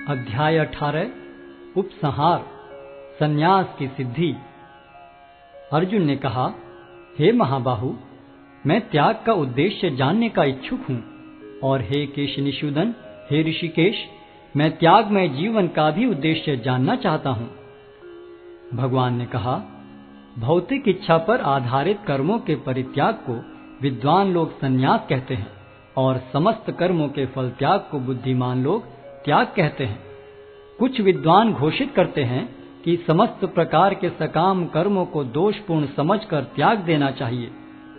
अध्याय 18 उपसंहार संन्यास की सिद्धि। अर्जुन ने कहा, हे महाबाहु, मैं त्याग का उद्देश्य जानने का इच्छुक हूँ, और हे केशनिषूदन, हे ऋषिकेश, मैं त्यागमय जीवन का भी उद्देश्य जानना चाहता हूँ। भगवान ने कहा, भौतिक इच्छा पर आधारित कर्मों के परित्याग को विद्वान लोग संन्यास कहते हैं, और समस्त कर्मों के फल त्याग को बुद्धिमान लोग त्याग कहते हैं। कुछ विद्वान घोषित करते हैं कि समस्त प्रकार के सकाम कर्मों को दोषपूर्ण समझकर त्याग देना चाहिए,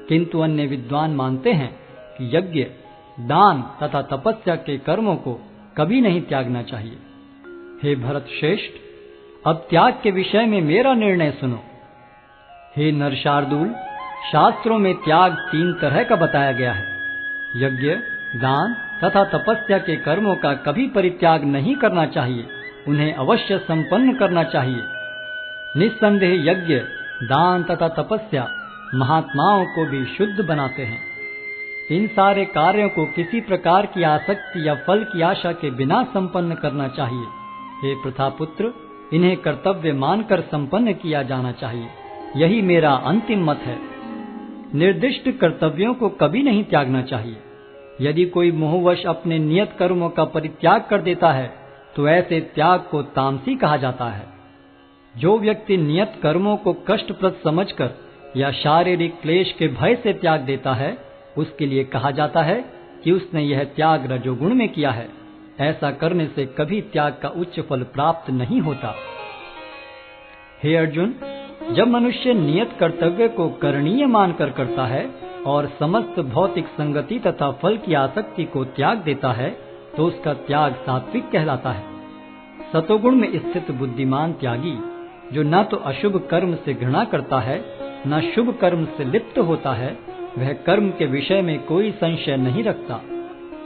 किंतु अन्य विद्वान मानते हैं कि यज्ञ, दान तथा तपस्या के कर्मों को कभी नहीं त्यागना चाहिए। हे भरत श्रेष्ठ, अब त्याग के विषय में मेरा निर्णय सुनो। हे नरशार्दूल, शास्त्रों में त्याग 3 तरह का बताया गया है। यज्ञ, दान तथा तपस्या के कर्मों का कभी परित्याग नहीं करना चाहिए, उन्हें अवश्य संपन्न करना चाहिए। निस्संदेह यज्ञ, दान तथा तपस्या महात्माओं को भी शुद्ध बनाते हैं। इन सारे कार्यों को किसी प्रकार की आसक्ति या फल की आशा के बिना संपन्न करना चाहिए। हे प्रथापुत्र, इन्हें कर्तव्य मानकर संपन्न किया जाना चाहिए, यही मेरा अंतिम मत है। निर्दिष्ट कर्तव्यों को कभी नहीं त्यागना चाहिए। यदि कोई मोहवश अपने नियत कर्मों का परित्याग कर देता है तो ऐसे त्याग को तामसी कहा जाता है। जो व्यक्ति नियत कर्मों को कष्टप्रद समझकर या शारीरिक क्लेश के भय से त्याग देता है, उसके लिए कहा जाता है कि उसने यह त्याग रजोगुण में किया है। ऐसा करने से कभी त्याग का उच्च फल प्राप्त नहीं होता। हे अर्जुन, जब मनुष्य नियत कर्तव्य को करणीय मानकर करता है और समस्त भौतिक संगति तथा फल की आसक्ति को त्याग देता है, तो उसका त्याग सात्विक कहलाता है। सतोगुण में स्थित बुद्धिमान त्यागी, जो न तो अशुभ कर्म से घृणा करता है, न शुभ कर्म से लिप्त होता है, वह कर्म के विषय में कोई संशय नहीं रखता।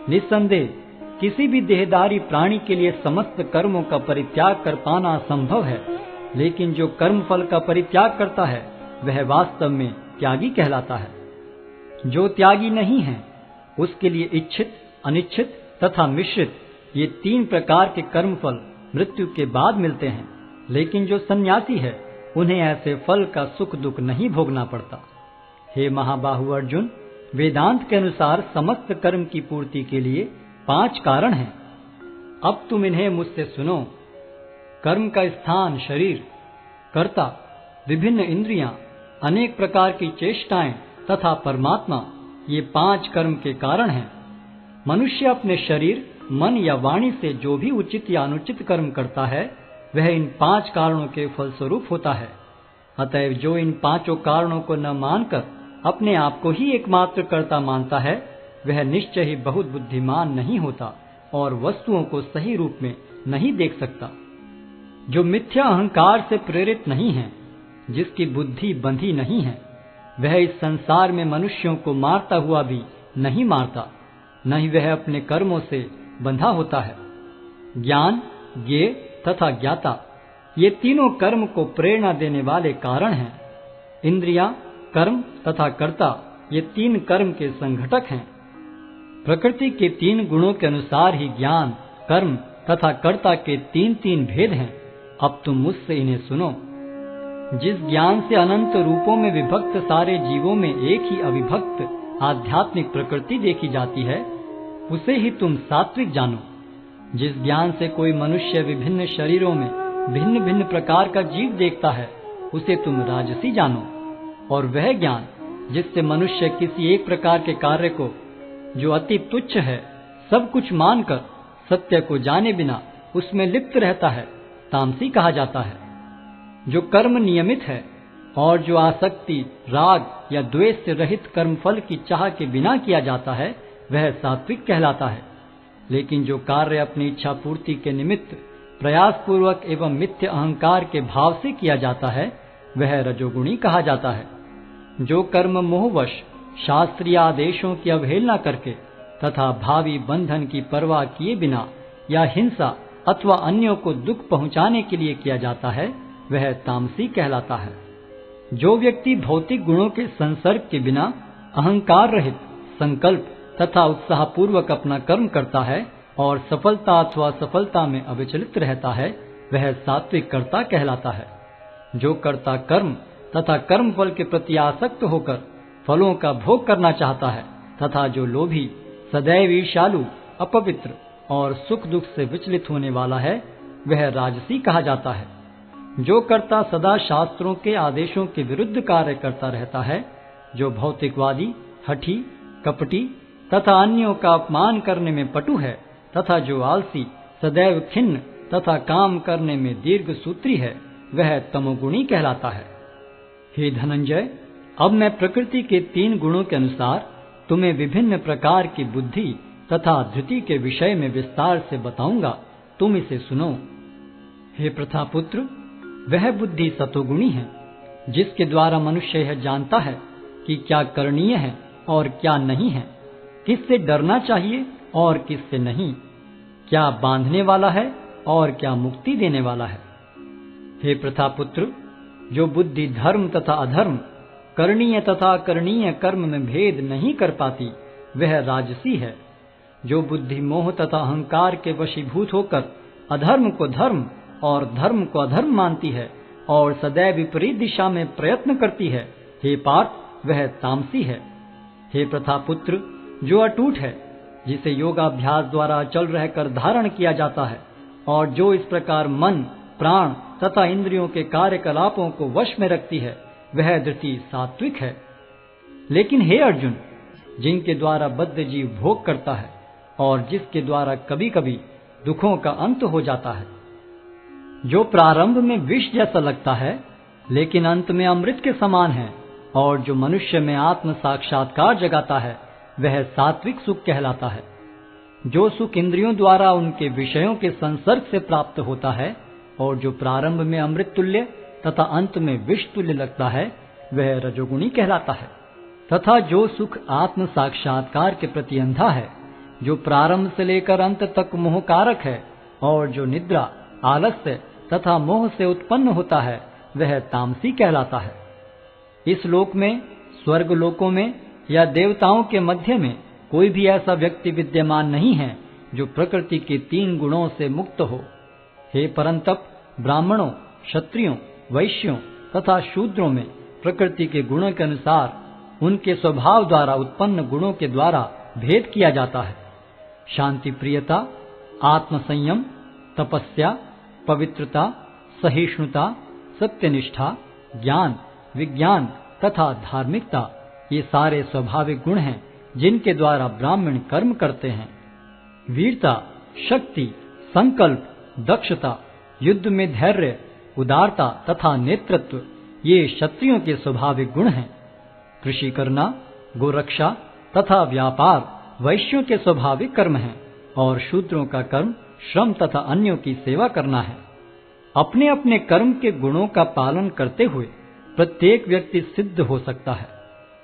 निस्संदेह किसी भी देहधारी प्राणी के लिए समस्त कर्मों का परित्याग कर पाना संभव है, लेकिन जो कर्म फल का परित्याग करता है वह वास्तव में त्यागी कहलाता है। जो त्यागी नहीं है, उसके लिए इच्छित, अनिच्छित तथा मिश्रित ये 3 प्रकार के कर्म फल मृत्यु के बाद मिलते हैं, लेकिन जो सन्यासी है उन्हें ऐसे फल का सुख दुख नहीं भोगना पड़ता। हे महाबाहु अर्जुन, वेदांत के अनुसार समस्त कर्म की पूर्ति के लिए 5 कारण हैं। अब तुम इन्हें मुझसे सुनो। कर्म का स्थान शरीर, कर्ता, विभिन्न इंद्रियां, अनेक प्रकार की चेष्टाएं तथा परमात्मा, ये 5 कर्म के कारण हैं। मनुष्य अपने शरीर, मन या वाणी से जो भी उचित या अनुचित कर्म करता है, वह इन 5 कारणों के फलस्वरूप होता है। अतएव जो इन 5 कारणों को न मानकर अपने आप को ही एकमात्र कर्ता मानता है, वह निश्चय ही बहुत बुद्धिमान नहीं होता और वस्तुओं को सही रूप में नहीं देख सकता। जो मिथ्या अहंकार से प्रेरित नहीं है, जिसकी बुद्धि बंधी नहीं है, वह इस संसार में मनुष्यों को मारता हुआ भी नहीं मारता, न ही वह अपने कर्मों से बंधा होता है। ज्ञान, ज्ञेय तथा ज्ञाता, ये तीनों कर्म को प्रेरणा देने वाले कारण हैं। इंद्रियां, कर्म तथा कर्ता, ये 3 कर्म के संघटक हैं। प्रकृति के 3 गुणों के अनुसार ही ज्ञान, कर्म तथा कर्ता के 3 भेद हैं। अब तुम मुझसे इन्हें सुनो। जिस ज्ञान से अनंत रूपों में विभक्त सारे जीवों में एक ही अविभक्त आध्यात्मिक प्रकृति देखी जाती है, उसे ही तुम सात्विक जानो। जिस ज्ञान से कोई मनुष्य विभिन्न शरीरों में भिन्न भिन्न प्रकार का जीव देखता है, उसे तुम राजसी जानो। और वह ज्ञान जिससे मनुष्य किसी एक प्रकार के कार्य को, जो अति तुच्छ है, सब कुछ मानकर सत्य को जाने बिना उसमें लिप्त रहता है, तामसी कहा जाता है। जो कर्म नियमित है और जो आसक्ति, राग या द्वेष से रहित कर्मफल की चाह के बिना किया जाता है, वह सात्विक कहलाता है। लेकिन जो कार्य अपनी इच्छा पूर्ति के निमित्त प्रयास पूर्वक एवं मिथ्य अहंकार के भाव से किया जाता है, वह रजोगुणी कहा जाता है। जो कर्म मोहवश शास्त्रीय आदेशों की अवहेलना करके तथा भावी बंधन की परवाह किए बिना या हिंसा अथवा अन्यों को दुख पहुंचाने के लिए किया जाता है, वह तामसी कहलाता है। जो व्यक्ति भौतिक गुणों के संसर्ग के बिना अहंकार रहित संकल्प तथा उत्साहपूर्वक अपना कर्म करता है, और सफलता अथवा असफलता में अविचलित रहता है, वह सात्विक कर्ता कहलाता है। जो कर्ता कर्म तथा कर्म फल के प्रति आसक्त होकर फलों का भोग करना चाहता है तथा जो लोभी, सदैव ईर्ष्यालु, अपवित्र और सुख दुख से विचलित होने वाला है, वह राजसी कहा जाता है। जो कर्ता सदा शास्त्रों के आदेशों के विरुद्ध कार्य करता रहता है, जो भौतिकवादी, हठी, कपटी तथा अन्यों का अपमान करने में पटु है तथा जो आलसी, सदैव खिन्न तथा काम करने में दीर्घ सूत्री है, वह तमोगुणी कहलाता है। हे धनंजय, अब मैं प्रकृति के 3 गुणों के अनुसार तुम्हें विभिन्न प्रकार की बुद्धि तथा धृति के विषय में विस्तार से बताऊंगा, तुम इसे सुनो। हे प्रथापुत्र, वह बुद्धि सतोगुणी है, जिसके द्वारा मनुष्य यह जानता है कि क्या करणीय है और क्या नहीं है, किससे डरना चाहिए और किससे नहीं, क्या बांधने वाला है और क्या मुक्ति देने वाला है। हे प्रथापुत्र, जो बुद्धि धर्म तथा अधर्म, करणीय तथा अकरणीय कर्म में भेद नहीं कर पाती, वह राजसी है। जो बुद्धि मोह तथा अहंकार के वशीभूत होकर अधर्म को धर्म और धर्म को अधर्म मानती है और सदैव विपरीत दिशा में प्रयत्न करती है, हे पार्थ, वह तामसी है। हे प्रथापुत्र, जो अटूट है, जिसे योगाभ्यास द्वारा अचल रहकर धारण किया जाता है और जो इस प्रकार मन, प्राण तथा इंद्रियों के कार्यकलापों को वश में रखती है, वह धृति सात्विक है। लेकिन हे अर्जुन, जिनके द्वारा बद्ध जीव भोग करता है और जिसके द्वारा कभी कभी दुखों का अंत हो जाता है, जो प्रारंभ में विष जैसा लगता है लेकिन अंत में अमृत के समान है, और जो मनुष्य में आत्म साक्षात्कार जगाता है, वह सात्विक सुख कहलाता है। जो सुख इंद्रियों द्वारा उनके विषयों के संसर्ग से प्राप्त होता है और जो प्रारंभ में अमृत तुल्य तथा अंत में विष तुल्य लगता है, वह रजोगुणी कहलाता है। तथा जो सुख आत्म साक्षात्कार के प्रति अंधा है, जो प्रारंभ से लेकर अंत तक मोह कारक है और जो निद्रा, आलस्य तथा मोह से उत्पन्न होता है, वह तामसी कहलाता है। इस लोक में, स्वर्ग लोकों में या देवताओं के मध्य में कोई भी ऐसा व्यक्ति विद्यमान नहीं है जो प्रकृति के 3 गुणों से मुक्त हो। हे परंतप, ब्राह्मणों, क्षत्रियों, वैश्यों तथा शूद्रों में प्रकृति के गुणों के अनुसार उनके स्वभाव द्वारा उत्पन्न गुणों के द्वारा भेद किया जाता है। शांति प्रियता, आत्मसंयम, तपस्या, पवित्रता, सहिष्णुता, सत्यनिष्ठा, ज्ञान, विज्ञान तथा धार्मिकता, ये सारे स्वाभाविक गुण हैं जिनके द्वारा ब्राह्मण कर्म करते हैं। वीरता, शक्ति, संकल्प, दक्षता, युद्ध में धैर्य, उदारता तथा नेतृत्व, ये क्षत्रियों के स्वाभाविक गुण हैं। कृषि करना, गोरक्षा तथा व्यापार वैश्यों के स्वाभाविक कर्म हैं और शूद्रों का कर्म श्रम तथा अन्यों की सेवा करना है। अपने अपने कर्म के गुणों का पालन करते हुए प्रत्येक व्यक्ति सिद्ध हो सकता है।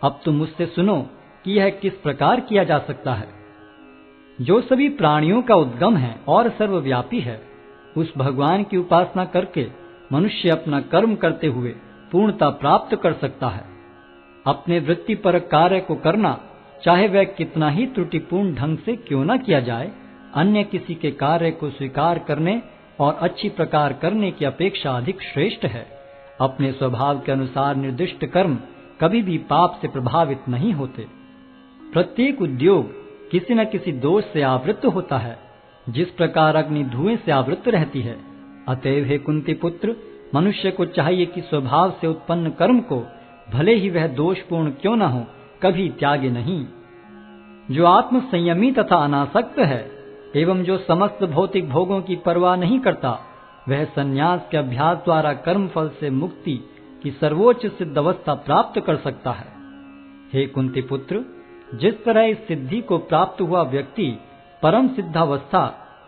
अब तुम मुझसे सुनो कि यह किस प्रकार किया जा सकता है। जो सभी प्राणियों का उद्गम है और सर्वव्यापी है, उस भगवान की उपासना करके मनुष्य अपना कर्म करते हुए पूर्णता प्राप्त कर सकता है। अपने वृत्तिपरक कार्य को करना, चाहे वह कितना ही त्रुटिपूर्ण ढंग से क्यों न किया जाए, अन्य किसी के कार्य को स्वीकार करने और अच्छी प्रकार करने की अपेक्षा अधिक श्रेष्ठ है। अपने स्वभाव के अनुसार निर्दिष्ट कर्म कभी भी पाप से प्रभावित नहीं होते। प्रत्येक उद्योग किसी न किसी दोष से आवृत होता है, जिस प्रकार अग्नि धुएं से आवृत रहती है। अतएव हे कुंती पुत्र, मनुष्य को चाहिए कि स्वभाव से उत्पन्न कर्म को, भले ही वह दोषपूर्ण क्यों न हो, कभी त्यागे नहीं। जो आत्म संयमी तथा अनासक्त है एवं जो समस्त भौतिक भोगों की परवाह नहीं करता, वह संन्यास के अभ्यास द्वारा कर्म फल से मुक्ति की सर्वोच्च सिद्ध अवस्था प्राप्त कर सकता है। हे कुंती पुत्र, जिस तरह इस सिद्धि को प्राप्त हुआ व्यक्ति परम सिद्धावस्था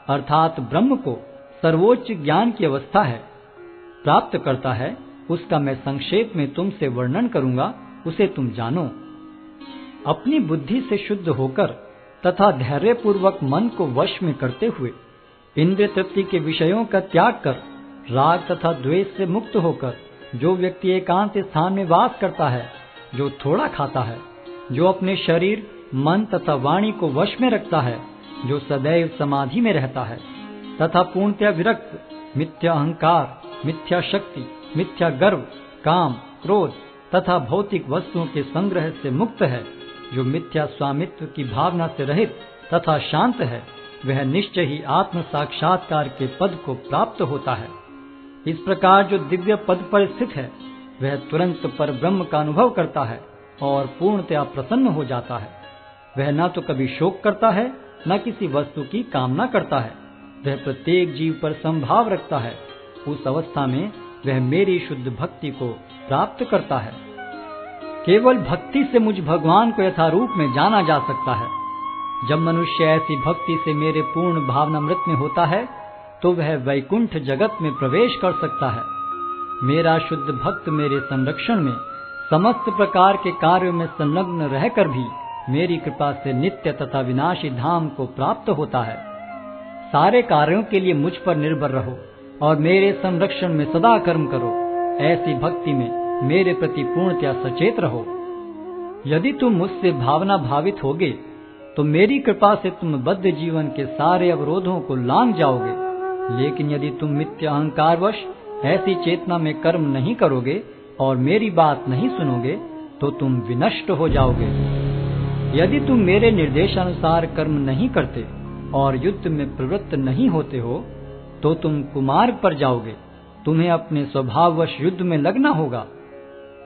अर्थात ब्रह्म को सर्वोच्च ज्ञान की अवस्था है प्राप्त करता है, उसका मैं संक्षेप में तुमसे वर्णन करूंगा, उसे तुम जानो। अपनी बुद्धि से शुद्ध होकर तथा धैर्य पूर्वक मन को वश में करते हुए इंद्रिय तृप्ति के विषयों का त्याग कर राग तथा द्वेष से मुक्त होकर जो व्यक्ति एकांत स्थान में वास करता है, जो थोड़ा खाता है, जो अपने शरीर, मन तथा वाणी को वश में रखता है जो सदैव समाधि में रहता है तथा पूर्णतया विरक्त, मिथ्या अहंकार, मिथ्या शक्ति, मिथ्या गर्व, काम, क्रोध तथा भौतिक वस्तुओं के संग्रह से मुक्त है, जो मिथ्या स्वामित्व की भावना से रहित तथा शांत है, वह निश्चय ही आत्म साक्षात्कार के पद को प्राप्त होता है। इस प्रकार जो दिव्य पद पर स्थित है, वह तुरंत पर ब्रह्म का अनुभव करता है और पूर्णतया प्रसन्न हो जाता है। वह न तो कभी शोक करता है, न किसी वस्तु की कामना करता है। वह प्रत्येक जीव पर संभाव रखता है। उस अवस्था में वह मेरी शुद्ध भक्ति को प्राप्त करता है। केवल भक्ति से मुझ भगवान को यथारूप में जाना जा सकता है। जब मनुष्य ऐसी भक्ति से मेरे पूर्ण भावनामृत में होता है, तो वह वैकुंठ जगत में प्रवेश कर सकता है। मेरा शुद्ध भक्त मेरे संरक्षण में समस्त प्रकार के कार्यों में संलग्न रहकर भी मेरी कृपा से नित्य तथा विनाशी धाम को प्राप्त होता है। सारे कार्यों के लिए मुझ पर निर्भर रहो और मेरे संरक्षण में सदा कर्म करो। ऐसी भक्ति में मेरे प्रति पूर्णतया सचेत रहो। यदि तुम मुझसे भावना भावित होगे, तो मेरी कृपा से तुम बद्ध जीवन के सारे अवरोधों को लांघ जाओगे। लेकिन यदि तुम मिथ्या अहंकारवश ऐसी चेतना में कर्म नहीं करोगे और मेरी बात नहीं सुनोगे, तो तुम विनष्ट हो जाओगे। यदि तुम मेरे निर्देशानुसार कर्म नहीं करते और युद्ध में प्रवृत्त नहीं होते हो, तो तुम कुमार्ग पर जाओगे। तुम्हें अपने स्वभाववश युद्ध में लगना होगा।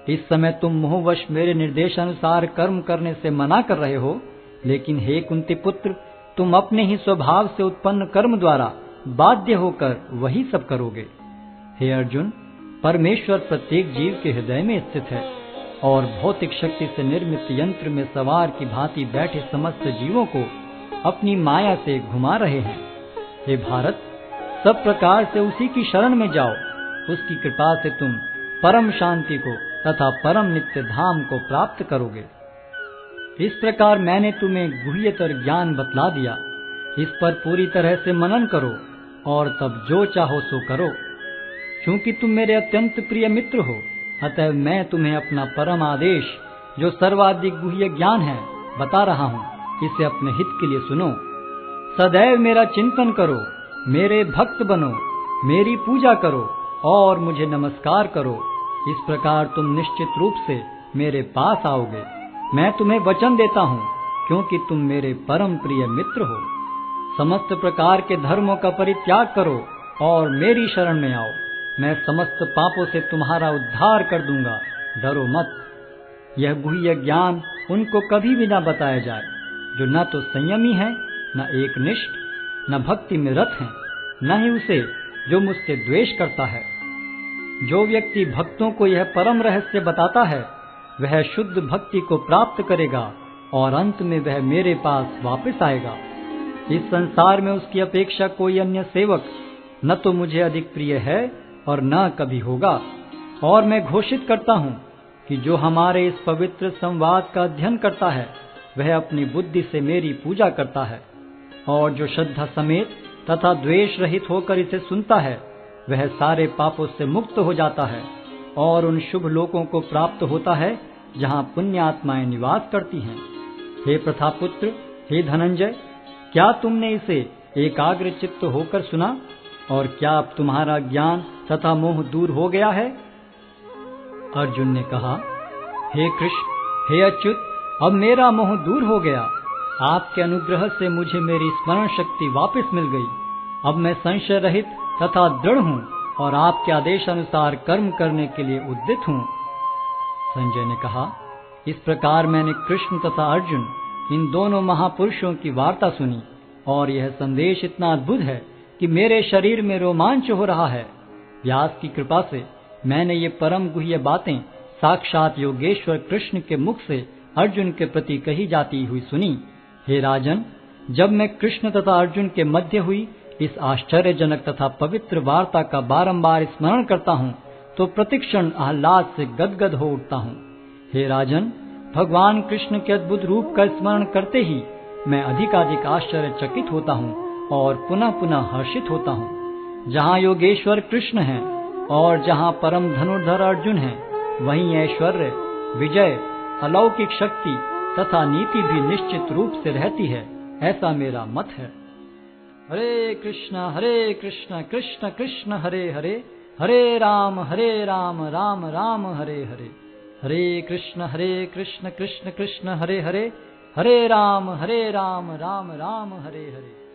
इस समय तुम मोहवश मेरे निर्देशानुसार कर्म करने से मना कर रहे हो, लेकिन हे कुंती पुत्र, तुम अपने ही स्वभाव से उत्पन्न कर्म द्वारा बाध्य होकर वही सब करोगे। हे अर्जुन, परमेश्वर प्रत्येक जीव के हृदय में स्थित है और भौतिक शक्ति से निर्मित यंत्र में सवार की भांति बैठे समस्त जीवों को अपनी माया से घुमा रहे हैं। हे भारत, सब प्रकार से उसी की शरण में जाओ। उसकी कृपा से तुम परम शांति को तथा परम नित्य धाम को प्राप्त करोगे। इस प्रकार मैंने तुम्हें गुह्यतर ज्ञान बतला दिया। इस पर पूरी तरह से मनन करो और तब जो चाहो सो करो। क्योंकि तुम मेरे अत्यंत प्रिय मित्र हो, अतः मैं तुम्हें अपना परम आदेश, जो सर्वाधिक गुह्य ज्ञान है, बता रहा हूँ। इसे अपने हित के लिए सुनो। सदैव मेरा चिंतन करो, मेरे भक्त बनो, मेरी पूजा करो और मुझे नमस्कार करो। इस प्रकार तुम निश्चित रूप से मेरे पास आओगे। मैं तुम्हें वचन देता हूँ, क्योंकि तुम मेरे परम प्रिय मित्र हो। समस्त प्रकार के धर्मों का परित्याग करो और मेरी शरण में आओ। मैं समस्त पापों से तुम्हारा उद्धार कर दूंगा। डरो मत। यह गुह्य ज्ञान उनको कभी भी न बताया जाए जो न तो संयमी है, न एकनिष्ठ, न भक्ति में रत है, न ही उसे जो मुझसे द्वेष करता है। जो व्यक्ति भक्तों को यह परम रहस्य बताता है, वह शुद्ध भक्ति को प्राप्त करेगा और अंत में वह मेरे पास वापस आएगा। इस संसार में उसकी अपेक्षा कोई अन्य सेवक न तो मुझे अधिक प्रिय है और न कभी होगा। और मैं घोषित करता हूँ कि जो हमारे इस पवित्र संवाद का अध्ययन करता है, वह अपनी बुद्धि से मेरी पूजा करता है, और जो श्रद्धा समेत तथा द्वेष रहित होकर इसे सुनता है, वह सारे पापों से मुक्त हो जाता है और उन शुभ लोकों को प्राप्त होता है जहाँ पुण्य आत्माएं निवास करती हैं। हे प्रथापुत्र, हे धनंजय, क्या तुमने इसे एकाग्र चित्त होकर सुना? और क्या अब तुम्हारा ज्ञान तथा मोह दूर हो गया है? अर्जुन ने कहा, हे कृष्ण, हे अच्युत, अब मेरा मोह दूर हो गया। आपके अनुग्रह से मुझे मेरी स्मरण शक्ति वापस मिल गई। अब मैं संशय रहित तथा दृढ़ हूँ और आपके आदेशानुसार कर्म करने के लिए उद्यत हूँ। संजय ने कहा, इस प्रकार मैंने कृष्ण तथा अर्जुन, इन दोनों महापुरुषों की वार्ता सुनी और यह संदेश इतना अद्भुत है कि मेरे शरीर में रोमांच हो रहा है। व्यास की कृपा से मैंने ये परम गुह्य बातें साक्षात योगेश्वर कृष्ण के मुख से अर्जुन के प्रति कही जाती हुई सुनी। हे राजन, जब मैं कृष्ण तथा अर्जुन के मध्य हुई इस आश्चर्यजनक तथा पवित्र वार्ता का बारंबार स्मरण करता हूँ, तो प्रतिक्षण आह्लाद से गदगद हो उठता हूँ। हे राजन, भगवान कृष्ण के अद्भुत रूप का स्मरण करते ही मैं अधिकाधिक आश्चर्यचकित होता हूँ और पुनः पुनः हर्षित होता हूँ। जहाँ योगेश्वर कृष्ण हैं और जहाँ परम धनुर्धर अर्जुन हैं, वहीं ऐश्वर्य, विजय, अलौकिक शक्ति तथा नीति भी निश्चित रूप से रहती है। ऐसा मेरा मत है। हरे कृष्ण कृष्ण कृष्ण हरे हरे, हरे राम राम राम हरे हरे। हरे कृष्ण कृष्ण कृष्ण हरे हरे, हरे राम राम राम हरे हरे।